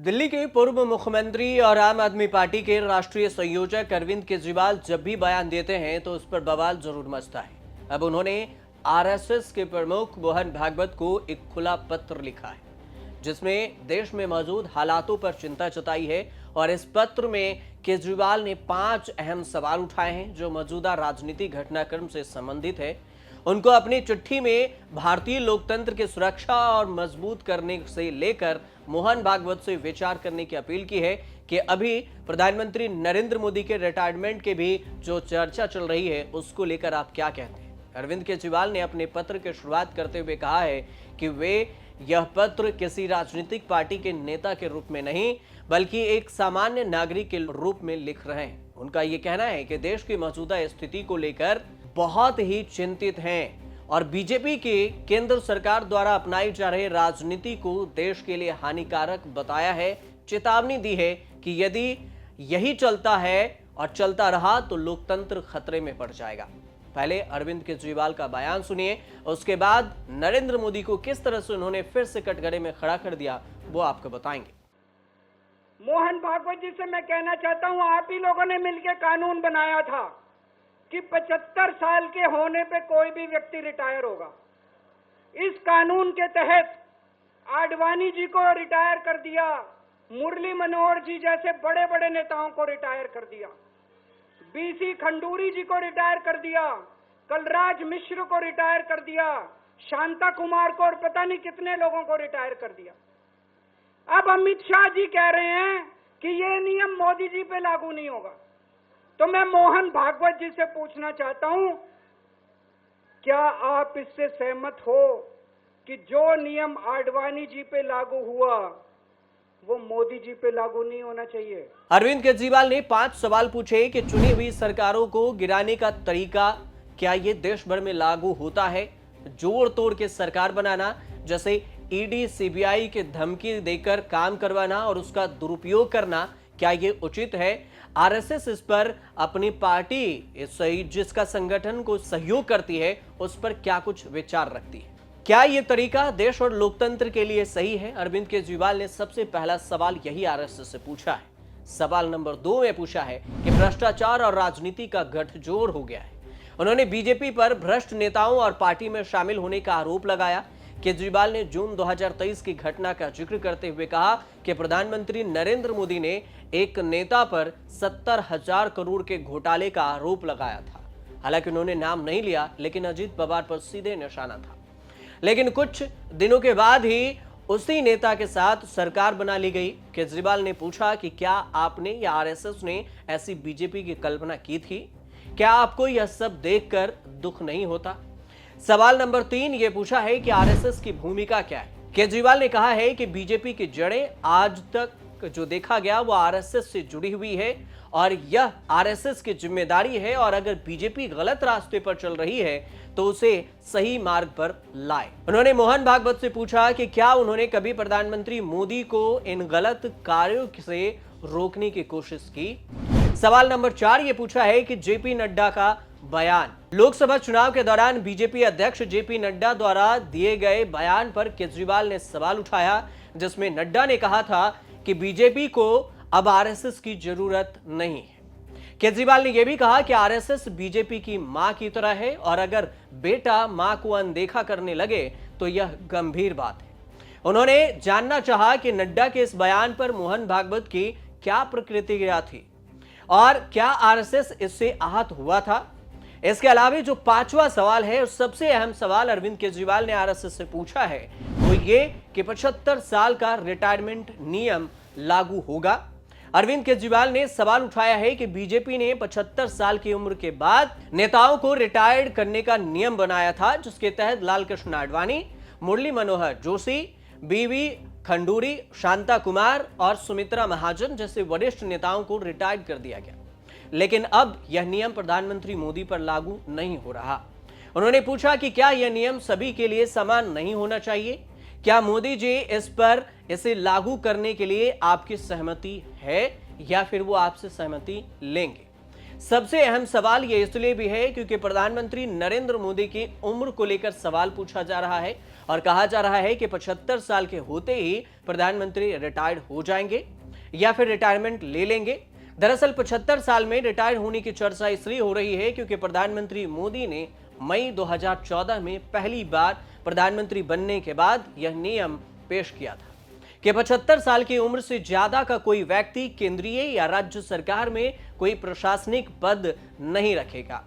दिल्ली के पूर्व मुख्यमंत्री और आम आदमी पार्टी के राष्ट्रीय संयोजक अरविंद केजरीवाल जब भी बयान देते हैं तो उस पर बवाल जरूर मचता है। अब उन्होंने आरएसएस के प्रमुख मोहन भागवत को एक खुला पत्र लिखा है जिसमें देश में मौजूद हालातों पर चिंता जताई है और इस पत्र में केजरीवाल ने 5 अहम सवाल उठाए हैं जो मौजूदा राजनीतिक घटनाक्रम से संबंधित है। उनको अपनी चिट्ठी में भारतीय लोकतंत्र की सुरक्षा और मजबूत करने से लेकर मोहन भागवत से विचार करने की अपील की है कि अभी प्रधानमंत्री नरेंद्र मोदी के रिटायरमेंट के भी जो चर्चा चल रही है उसको लेकर आप क्या कहते हैं। अरविंद केजरीवाल ने अपने पत्र की शुरुआत करते हुए कहा है कि वे यह पत्र किसी राजनीतिक पार्टी के नेता के रूप में नहीं बल्कि एक सामान्य नागरिक के रूप में लिख रहे हैं। उनका यह कहना है कि देश की मौजूदा स्थिति को लेकर बहुत ही चिंतित हैं और बीजेपी की केंद्र सरकार द्वारा अपनाई जा रही राजनीति को देश के लिए हानिकारक बताया है। चेतावनी दी है कि यदि यही चलता है और चलता रहा तो लोकतंत्र खतरे में पड़ जाएगा। पहले अरविंद केजरीवाल का बयान सुनिए, उसके बाद नरेंद्र मोदी को किस तरह से उन्होंने फिर से कटघरे में खड़ा कर दिया वो आपको बताएंगे। मोहन भागवत जी से मैं कहना चाहता हूं, आप ही लोगों ने मिलकर कानून बनाया था कि 75 साल के होने पे कोई भी व्यक्ति रिटायर होगा। इस कानून के तहत आडवाणी जी को रिटायर कर दिया, मुरली मनोहर जी जैसे बड़े बड़े नेताओं को रिटायर कर दिया, बीसी खंडूरी जी को रिटायर कर दिया, कलराज मिश्र को रिटायर कर दिया, शांता कुमार को और पता नहीं कितने लोगों को रिटायर कर दिया। अब अमित शाह जी कह रहे हैं कि ये नियम मोदी जी पे लागू नहीं होगा। तो मैं मोहन भागवत जी से पूछना चाहता हूं, क्या आप इससे सहमत हो कि जो नियम आडवाणी जी पे लागू हुआ वो मोदी जी पे लागू नहीं होना चाहिए? अरविंद केजरीवाल ने 5 सवाल पूछे कि चुनी हुई सरकारों को गिराने का तरीका क्या ये देश भर में लागू होता है? जोड़ तोड़ के सरकार बनाना, जैसे ईडी सीबीआई के धमकी देकर काम करवाना और उसका दुरुपयोग करना, क्या ये उचित है? आरएसएस इस पर अपनी पार्टी जिसका संगठन को सहयोग करती है उस पर क्या कुछ विचार रखती है? क्या ये तरीका देश और लोकतंत्र के लिए सही है? अरविंद केजरीवाल ने सबसे पहला सवाल यही आरएसएस से पूछा है। सवाल नंबर 2 में पूछा है कि भ्रष्टाचार और राजनीति का गठजोड़ हो गया है। उन्होंने बीजेपी पर भ्रष्ट नेताओं और पार्टी में शामिल होने का आरोप लगाया। केजरीवाल ने जून 2023 की घटना का जिक्र करते हुए कहा कि प्रधानमंत्री नरेंद्र मोदी ने एक नेता पर 70,000 करोड़ के घोटाले का आरोप लगाया था। हालांकि उन्होंने नाम नहीं लिया, लेकिन अजीत पवार पर सीधे निशाना था। लेकिन कुछ दिनों के बाद ही उसी नेता के साथ सरकार बना ली गई। केजरीवाल ने पूछा कि क्या आपने या आरएसएस ने ऐसी बीजेपी की कल्पना की थी? क्या आपको यह सब देखकर दुख नहीं होता? सवाल नंबर 3 ये पूछा है कि आरएसएस की भूमिका क्या है? केजरीवाल ने कहा है कि बीजेपी की जड़ें आज तक जो देखा गया वो आरएसएस से जुड़ी हुई है और यह आरएसएस की जिम्मेदारी है और अगर बीजेपी गलत रास्ते पर चल रही है तो उसे सही मार्ग पर लाए। उन्होंने मोहन भागवत से पूछा कि क्या उन्होंने कभी प्रधानमंत्री मोदी को इन गलत कार्यों से रोकने की कोशिश की? सवाल नंबर 4 ये पूछा है कि जेपी नड्डा का बयान, लोकसभा चुनाव के दौरान बीजेपी अध्यक्ष जेपी नड्डा द्वारा दिए गए बयान पर केजरीवाल ने सवाल उठाया जिसमें नड्डा ने कहा था कि बीजेपी को अब आरएसएस की जरूरत नहीं है। केजरीवाल ने यह भी कहा कि आरएसएस बीजेपी की मां की तरह है और अगर बेटा मां को अनदेखा करने लगे तो यह गंभीर बात है। उन्होंने जानना चाहा कि नड्डा के इस बयान पर मोहन भागवत की क्या प्रतिक्रिया थी और क्या आरएसएस इससे आहत हुआ था। इसके अलावा जो 5वां सवाल है, सबसे अहम सवाल अरविंद केजरीवाल ने आरएसएस से पूछा है वो ये कि 75 साल का रिटायरमेंट नियम लागू होगा। अरविंद केजरीवाल ने सवाल उठाया है कि बीजेपी ने 75 साल की उम्र के बाद नेताओं को रिटायर्ड करने का नियम बनाया था जिसके तहत लालकृष्ण आडवाणी, मुरली मनोहर जोशी, बीवी खंडूरी, शांता कुमार और सुमित्रा महाजन जैसे वरिष्ठ नेताओं को रिटायर्ड कर दिया गया। लेकिन अब यह नियम प्रधानमंत्री मोदी पर लागू नहीं हो रहा। उन्होंने पूछा कि क्या यह नियम सभी के लिए समान नहीं होना चाहिए? क्या मोदी जी इसे लागू करने के लिए आपकी सहमति है या फिर वो आपसे सहमति लेंगे? सबसे अहम सवाल ये इसलिए भी है क्योंकि प्रधानमंत्री नरेंद्र मोदी की उम्र को लेकर सवाल पूछा जा रहा है और कहा जा रहा है कि 75 साल के होते ही प्रधानमंत्री रिटायर्ड हो जाएंगे या फिर रिटायरमेंट ले लेंगे। दरअसल 75 साल में रिटायर होने की चर्चा इसलिए हो रही है क्योंकि प्रधानमंत्री मोदी ने मई 2014 में पहली बार प्रधानमंत्री बनने के बाद यह नियम पेश किया था कि 75 साल की उम्र से ज्यादा का कोई व्यक्ति केंद्रीय या राज्य सरकार में कोई प्रशासनिक पद नहीं रखेगा।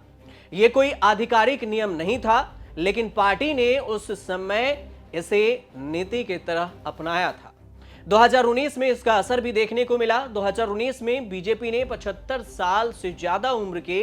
यह कोई आधिकारिक नियम नहीं था, लेकिन पार्टी ने उस समय इसे नीति की तरह अपनाया था। 2019 में इसका असर भी देखने को मिला। 2019 में बीजेपी ने 75 साल से ज्यादा उम्र के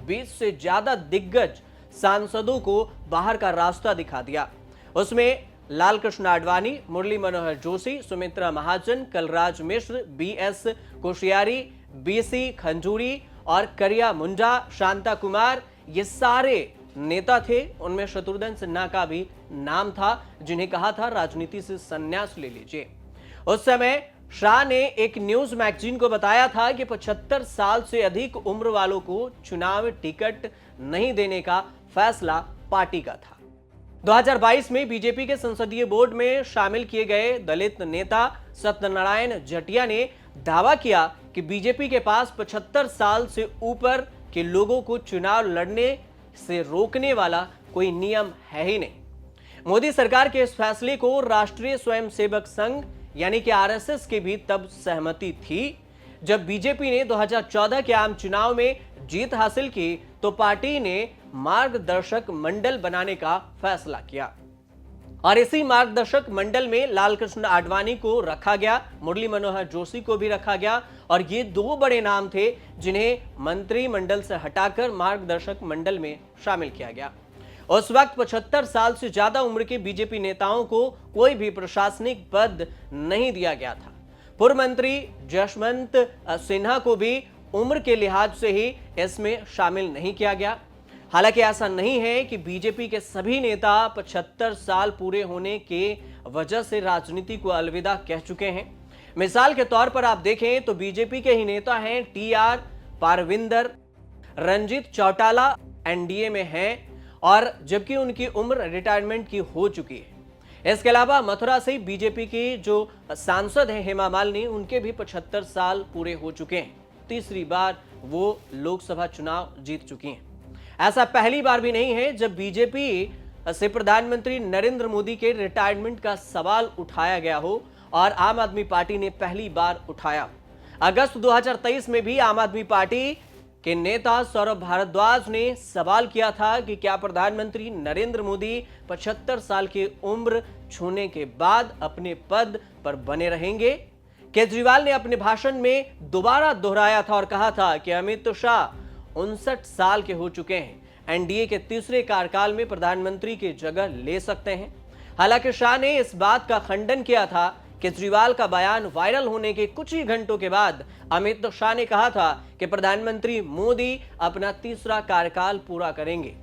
20 से ज्यादा दिग्गज सांसदों को बाहर का रास्ता दिखा दिया। उसमें लालकृष्ण आडवाणी, मुरली मनोहर जोशी, सुमित्रा महाजन, कलराज मिश्र, बीएस कोश्यारी, बीसी खंजूरी और करिया मुंडा, शांता कुमार, ये सारे नेता थे। उनमें शत्रुघ्न सिन्हा का भी नाम था, जिन्हें कहा था राजनीति से संन्यास ले लीजिए। उस समय शाह ने एक न्यूज मैगजीन को बताया था कि 75 साल से अधिक उम्र वालों को चुनाव टिकट नहीं देने का फैसला पार्टी का था। 2022 में बीजेपी के संसदीय बोर्ड में शामिल किए गए दलित नेता सत्यनारायण जटिया ने दावा किया कि बीजेपी के पास 75 साल से ऊपर के लोगों को चुनाव लड़ने से रोकने वाला कोई नियम है ही नहीं। मोदी सरकार के इस फैसले को राष्ट्रीय स्वयंसेवक संघ यानी कि आरएसएस की भी तब सहमति थी जब बीजेपी ने 2014 के आम चुनाव में जीत हासिल की, तो पार्टी ने मार्गदर्शक मंडल बनाने का फैसला किया और इसी मार्गदर्शक मंडल में लालकृष्ण आडवाणी को रखा गया, मुरली मनोहर जोशी को भी रखा गया और ये दो बड़े नाम थे जिन्हें मंत्रिमंडल से हटाकर मार्गदर्शक मंडल में शामिल किया गया। उस वक्त 75 साल से ज्यादा उम्र के बीजेपी नेताओं को कोई भी प्रशासनिक पद नहीं दिया गया था। पूर्व मंत्री जसवंत सिन्हा को भी उम्र के लिहाज से ही इसमें शामिल नहीं किया गया। हालांकि ऐसा नहीं है कि बीजेपी के सभी नेता 75 साल पूरे होने के वजह से राजनीति को अलविदा कह चुके हैं। मिसाल के तौर पर आप देखें तो बीजेपी के ही नेता हैं टीआर पारविंदर, रंजीत चौटाला एनडीए में हैं और जबकि उनकी उम्र रिटायरमेंट की हो चुकी है। इसके अलावा मथुरा से बीजेपी की जो सांसद हैं हेमा मालिनी, उनके भी 75 साल पूरे हो चुके हैं। तीसरी बार वो लोकसभा चुनाव जीत चुकी हैं। ऐसा पहली बार भी नहीं है जब बीजेपी से प्रधानमंत्री नरेंद्र मोदी के रिटायरमेंट का सवाल उठाया गया हो और आम आदमी पार्टी ने पहली बार उठाया। अगस्त 2023 में भी आम आदमी पार्टी के नेता सौरभ भारद्वाज ने सवाल किया था कि क्या प्रधानमंत्री नरेंद्र मोदी 75 साल की उम्र छूने के बाद अपने पद पर बने रहेंगे। केजरीवाल ने अपने भाषण में दोबारा दोहराया था और कहा था कि अमित शाह 59 साल के हो चुके हैं, एनडीए के तीसरे कार्यकाल में प्रधानमंत्री की जगह ले सकते हैं। हालांकि शाह ने इस बात का खंडन किया था। केजरीवाल का बयान वायरल होने के कुछ ही घंटों के बाद अमित शाह ने कहा था कि प्रधानमंत्री मोदी अपना तीसरा कार्यकाल पूरा करेंगे।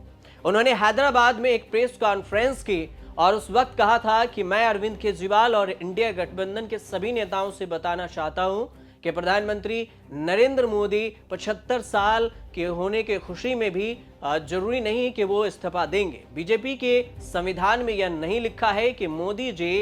उन्होंने हैदराबाद में एक प्रेस कॉन्फ्रेंस की और उस वक्त कहा था कि मैं अरविंद केजरीवाल और इंडिया गठबंधन के सभी नेताओं से बताना चाहता हूं कि प्रधानमंत्री नरेंद्र मोदी 75 साल के होने के खुशी में भी जरूरी नहीं कि वो इस्तीफा देंगे। बीजेपी के संविधान में यह नहीं लिखा है कि मोदी जी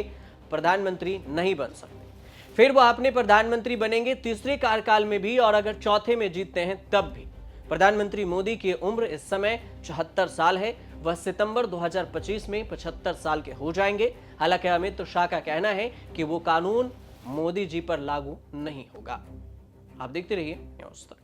प्रधानमंत्री नहीं बन सकते, फिर वह अपने प्रधानमंत्री बनेंगे तीसरे कार्यकाल में भी और अगर चौथे में जीतते हैं तब भी। प्रधानमंत्री मोदी की उम्र इस समय 74 साल है। वह सितंबर 2025 में 75 साल के हो जाएंगे। हालांकि अमित शाह का कहना है कि वो कानून मोदी जी पर लागू नहीं होगा। आप देखते रहिए न्यूज़ तक।